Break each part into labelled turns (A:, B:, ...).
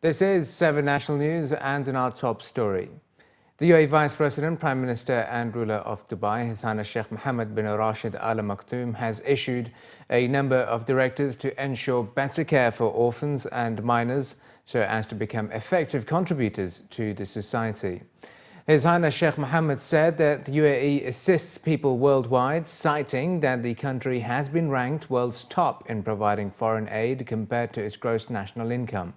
A: This is 7 National News, and in our top story. The UAE Vice President, Prime Minister and ruler of Dubai, His Highness Sheikh Mohammed bin Rashid Al Maktoum, has issued a number of directives to ensure better care for orphans and minors so as to become effective contributors to the society. His Highness Sheikh Mohammed said that the UAE assists people worldwide, citing that the country has been ranked world's top in providing foreign aid compared to its gross national income.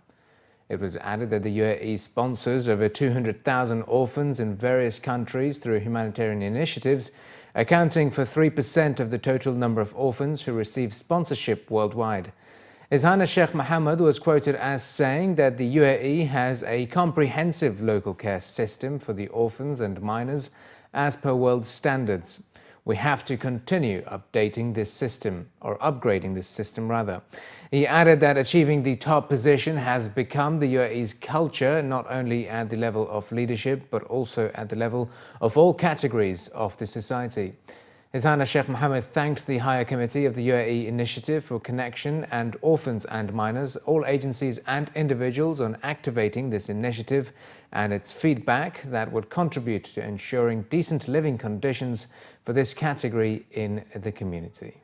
A: It was added that the UAE sponsors over 200,000 orphans in various countries through humanitarian initiatives, accounting for 3% of the total number of orphans who receive sponsorship worldwide. His Highness Sheikh Mohammed was quoted as saying that the UAE has a comprehensive local care system for the orphans and minors as per world standards. We have to continue updating this system, or upgrading this system rather. He added that achieving the top position has become the UAE's culture, not only at the level of leadership, but also at the level of all categories of the society. His Highness Sheikh Mohammed thanked the Higher Committee of the UAE Initiative for Connection and Orphans and Minors, all agencies and individuals on activating this initiative and its feedback that would contribute to ensuring decent living conditions for this category in the community.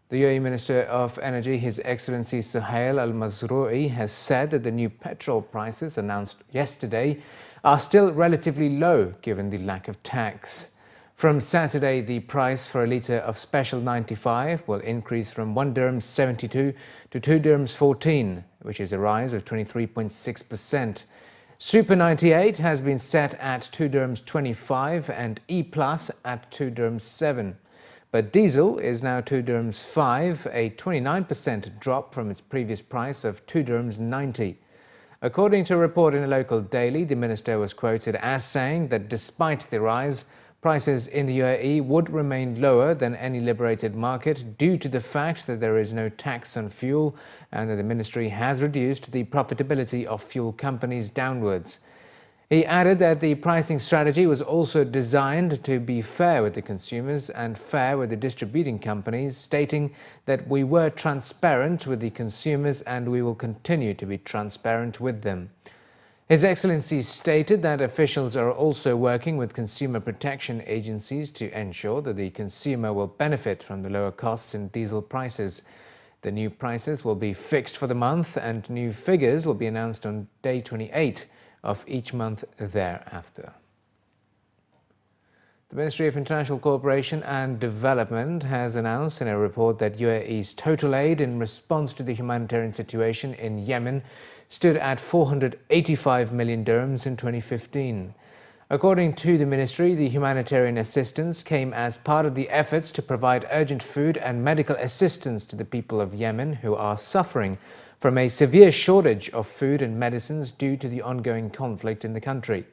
A: The UAE Minister of Energy, His Excellency Suhail Al-Mazroui, has said that the new petrol prices announced yesterday are still relatively low given the lack of tax. From Saturday, the price for a litre of Special 95 will increase from 1 dirham 72 to 2 dirhams 14, which is a rise of 23.6%. Super 98 has been set at 2 dirhams 25 and E Plus at 2 dirhams 7. But diesel is now 2 dirhams 5, a 29% drop from its previous price of 2 dirhams 90. According to a report in a local daily, the minister was quoted as saying that despite the rise, prices in the UAE would remain lower than any liberated market due to the fact that there is no tax on fuel and that the ministry has reduced the profitability of fuel companies downwards. He added that the pricing strategy was also designed to be fair with the consumers and fair with the distributing companies, stating that we were transparent with the consumers and we will continue to be transparent with them. His Excellency stated that officials are also working with consumer protection agencies to ensure that the consumer will benefit from the lower costs in diesel prices. The new prices will be fixed for the month and new figures will be announced on day 28 of each month thereafter. The Ministry of International Cooperation and Development has announced in a report that UAE's total aid in response to the humanitarian situation in Yemen stood at 485 million dirhams in 2015. According to the ministry, the humanitarian assistance came as part of the efforts to provide urgent food and medical assistance to the people of Yemen who are suffering from a severe shortage of food and medicines due to the ongoing conflict in the country.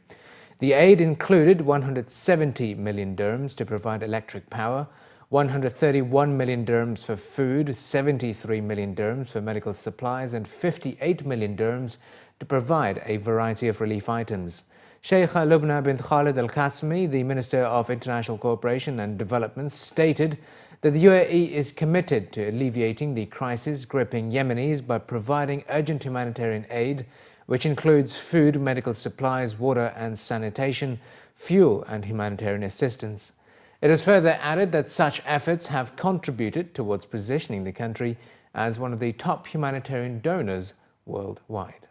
A: The aid included 170 million dirhams to provide electric power, 131 million dirhams for food, 73 million dirhams for medical supplies and 58 million dirhams to provide a variety of relief items. Sheikh Lubna bint Khalid Al-Qasmi, the Minister of International Cooperation and Development, stated that the UAE is committed to alleviating the crisis gripping Yemenis by providing urgent humanitarian aid, which includes food, medical supplies, water and sanitation, fuel and humanitarian assistance. It is further added that such efforts have contributed towards positioning the country as one of the top humanitarian donors worldwide.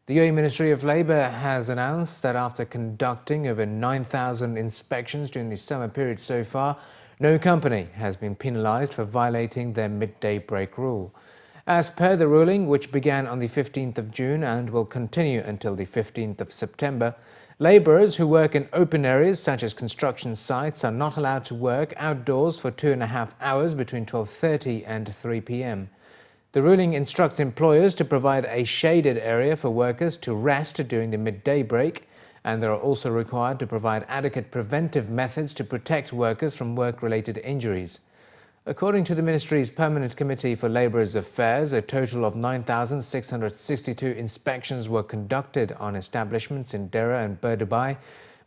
A: The UAE Ministry of Labour has announced that after conducting over 9,000 inspections during the summer period so far, no company has been penalised for violating their midday break rule. As per the ruling, which began on the 15th of June and will continue until the 15th of September, labourers who work in open areas such as construction sites are not allowed to work outdoors for 2.5 hours between 12:30 and 3 p.m. The ruling instructs employers to provide a shaded area for workers to rest during the midday break, and they are also required to provide adequate preventive methods to protect workers from work-related injuries. According to the Ministry's Permanent Committee for Labourers Affairs, a total of 9,662 inspections were conducted on establishments in Dera and Dubai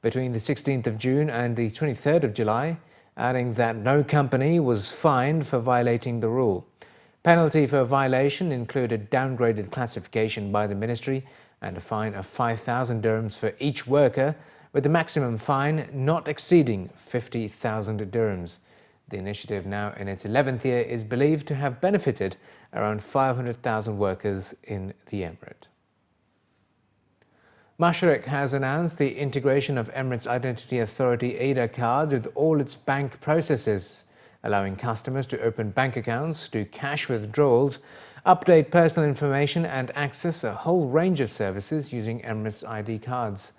A: between the 16th of June and the 23rd of July, adding that no company was fined for violating the rule. Penalty for violation included downgraded classification by the ministry and a fine of 5,000 dirhams for each worker, with the maximum fine not exceeding 50,000 dirhams. The initiative, now in its 11th year, is believed to have benefited around 500,000 workers in the Emirate. Mashreq has announced the integration of Emirates Identity Authority EIDA cards with all its bank processes, allowing customers to open bank accounts, do cash withdrawals, update personal information and access a whole range of services using Emirates ID cards.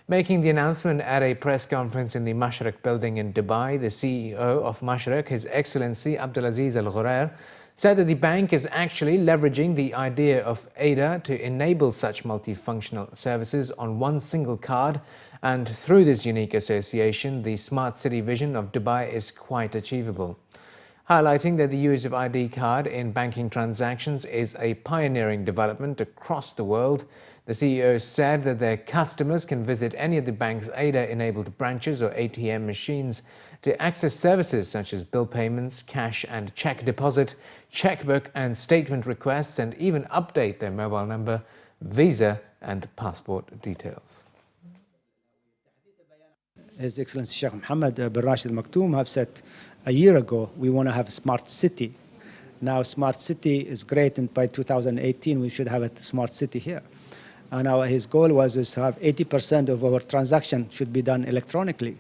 A: Making the announcement at a press conference in the Mashreq building in Dubai, the CEO of Mashreq, His Excellency Abdulaziz Al Ghurair, said that the bank is actually leveraging the idea of EIDA to enable such multifunctional services on one single card, and through this unique association, the smart city vision of Dubai is quite achievable. Highlighting that the use of ID card in banking transactions is a pioneering development across the world, the CEO said that their customers can visit any of the bank's EIDA-enabled branches or ATM machines to access services such as bill payments, cash and check deposit, checkbook and statement requests, and even update their mobile number, visa and passport details.
B: His Excellency Sheikh Mohammed bin Rashid Al Maktoum have said a year ago we want to have a smart city. Now smart city is great, and by 2018 we should have a smart city here. And his goal was to have 80% of our transaction should be done electronically.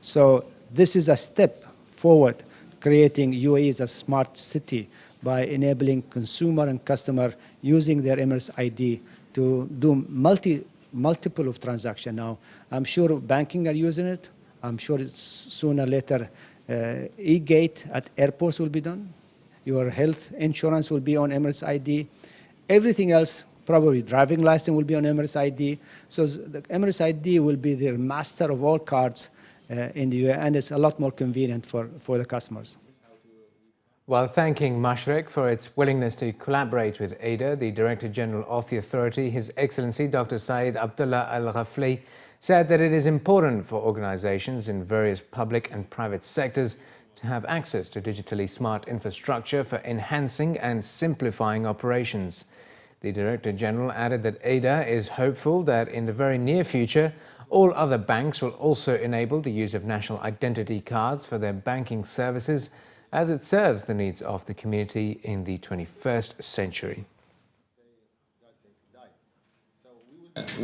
B: So this is a step forward, creating UAE as a smart city by enabling consumer and customer using their Emirates ID to do multiple of transaction. Now, I'm sure banking are using it. I'm sure it's sooner or later e-gate at airports will be done. Your health insurance will be on Emirates ID. Everything else, probably driving license will be on Emirates ID. So the Emirates ID will be the master of all cards in the UAE, and it's a lot more convenient for the customers.
A: While thanking Mashreq for its willingness to collaborate with EIDA, the Director General of the authority, His Excellency Dr. Saeed Abdullah Al Ghafli, said that it is important for organizations in various public and private sectors to have access to digitally smart infrastructure for enhancing and simplifying operations. The Director General added that EIDA is hopeful that in the very near future, all other banks will also enable the use of national identity cards for their banking services, as it serves the needs of the community in the 21st century.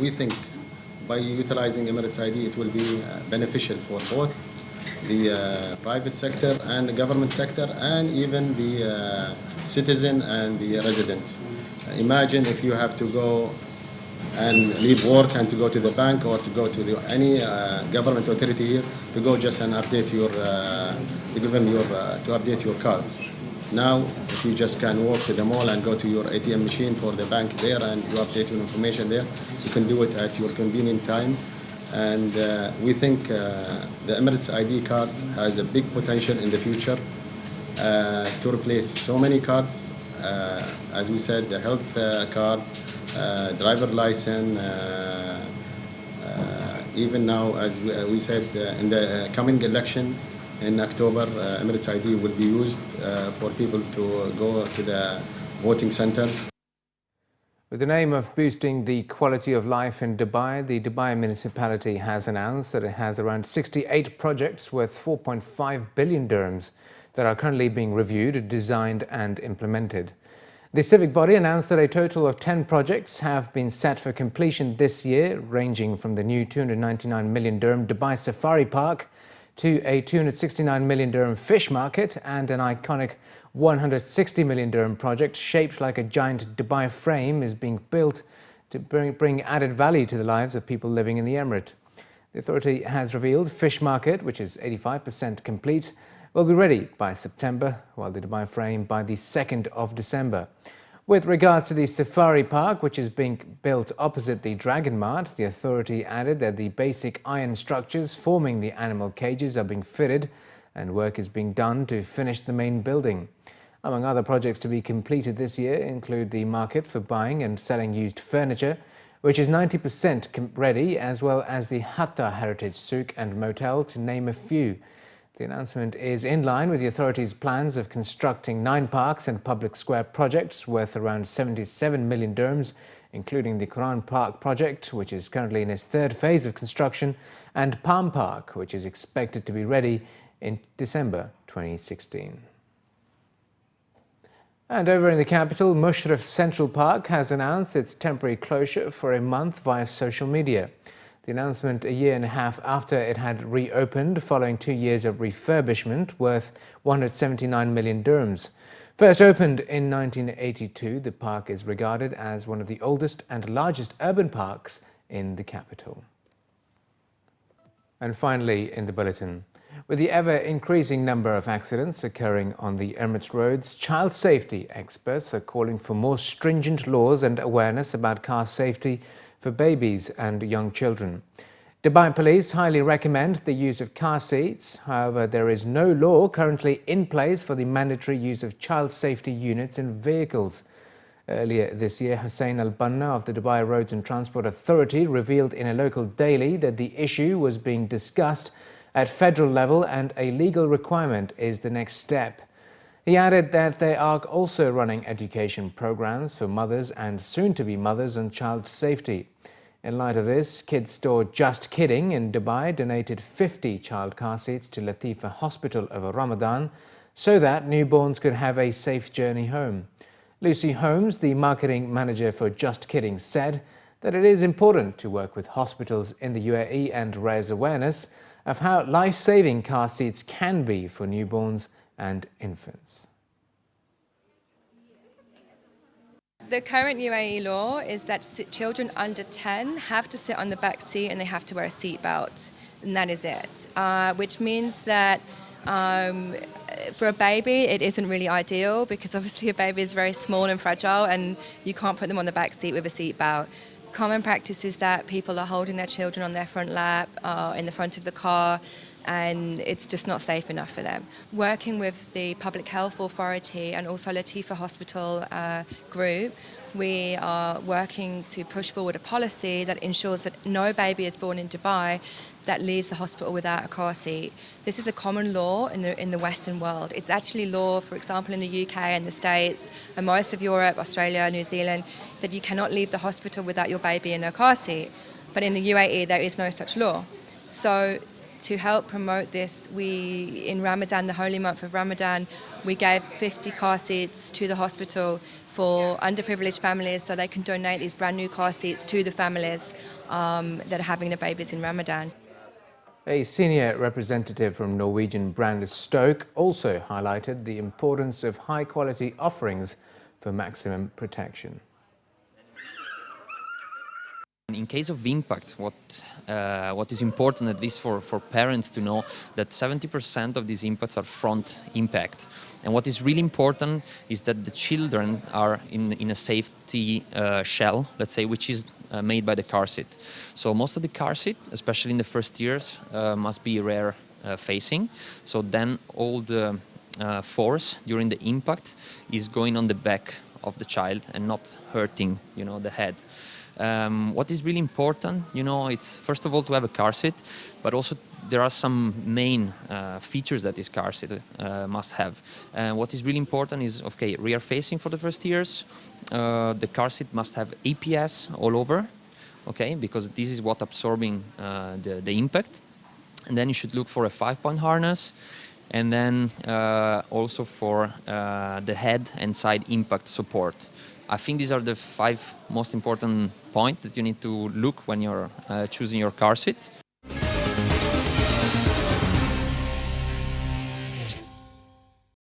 C: We think by utilizing Emirates ID, it will be beneficial for both the private sector and the government sector, and even the citizen and the residents. Imagine if you have to go and leave work and to go to the bank or to go to any government authority here to go just and update your, to give them your, to update your card. Now, if you just can walk to the mall and go to your ATM machine for the bank there and you update your information there, you can do it at your convenient time. And we think the Emirates ID card has a big potential in the future to replace so many cards. As we said, the health card, driver license, even now, as we said, in the coming election in October, Emirates ID will be used for people to go to the voting centers.
A: With the aim of boosting the quality of life in Dubai, the Dubai Municipality has announced that it has around 68 projects worth 4.5 billion dirhams that are currently being reviewed, designed and implemented. The civic body announced that a total of 10 projects have been set for completion this year, ranging from the new 299 million dirham Dubai Safari Park to a 269 million dirham fish market and an iconic 160 million dirham project shaped like a giant Dubai frame is being built to bring added value to the lives of people living in the Emirate. The authority has revealed Fish Market, which is 85% complete, will be ready by September, while the Dubai frame by the 2nd of December. With regards to the Safari Park, which is being built opposite the Dragon Mart, the authority added that the basic iron structures forming the animal cages are being fitted and work is being done to finish the main building. Among other projects to be completed this year include the market for buying and selling used furniture, which is 90% ready, as well as the Hatta Heritage Souk and Motel, to name a few. The announcement is in line with the authorities' plans of constructing 9 parks and public square projects worth around 77 million dirhams, including the Quran Park project, which is currently in its 3rd phase of construction, and Palm Park, which is expected to be ready in December 2016. And over in the capital, Mushrif Central Park has announced its temporary closure for a month via social media. The announcement a year and a half after it had reopened following 2 years of refurbishment worth 179 million dirhams. First opened in 1982, the park is regarded as one of the oldest and largest urban parks in the capital. And finally, in the bulletin, with the ever-increasing number of accidents occurring on the Emirates roads, child safety experts are calling for more stringent laws and awareness about car safety for babies and young children. Dubai police highly recommend the use of car seats. However, there is no law currently in place for the mandatory use of child safety units in vehicles. Earlier this year, Hussein Al-Banna of the Dubai Roads and Transport Authority revealed in a local daily that the issue was being discussed at federal level and a legal requirement is the next step. He added that they are also running education programs for mothers and soon-to-be mothers on child safety. In light of this, kids store Just Kidding in Dubai donated 50 child car seats to Latifa Hospital over Ramadan so that newborns could have a safe journey home. Lucy Holmes, the marketing manager for Just Kidding, said that it is important to work with hospitals in the UAE and raise awareness of how life-saving car seats can be for newborns and infants.
D: The current UAE law is that children under 10 have to sit on the back seat and they have to wear a seat belt, and that is it. Which means that for a baby it isn't really ideal because obviously a baby is very small and fragile and you can't put them on the back seat with a seat belt. Common practice is that people are holding their children on their front lap, in the front of the car, and it's just not safe enough for them. Working with the Public Health Authority and also Latifa Hospital group, we are working to push forward a policy that ensures that no baby is born in Dubai that leaves the hospital without a car seat. This is a common law in the Western world. It's actually law, for example, in the UK and the States and most of Europe, Australia, New Zealand, that you cannot leave the hospital without your baby in a car seat. But in the UAE, there is no such law. So to help promote this, in Ramadan, the holy month of Ramadan, we gave 50 car seats to the hospital for underprivileged families so they can donate these brand new car seats to the families that are having their babies in Ramadan.
A: A senior representative from Norwegian brand Stoke also highlighted the importance of high-quality offerings for maximum protection.
E: In case of impact, what is important, at least for parents to know, that 70% of these impacts are front impact. And what is really important is that the children are in a safety shell, let's say, which is made by the car seat. So most of the car seat, especially in the first years, must be rear facing. So then all the force during the impact is going on the back of the child and not hurting, the head. What is really important, it's first of all to have a car seat, but also there are some main features that this car seat must have. What is really important is, okay, rear facing for the first years. The car seat must have APS all over, okay, because this is what absorbing the impact. And then you should look for a 5-point harness, and then also for the head and side impact support. I think these are the 5 most important points that you need to look when you're choosing your car seat.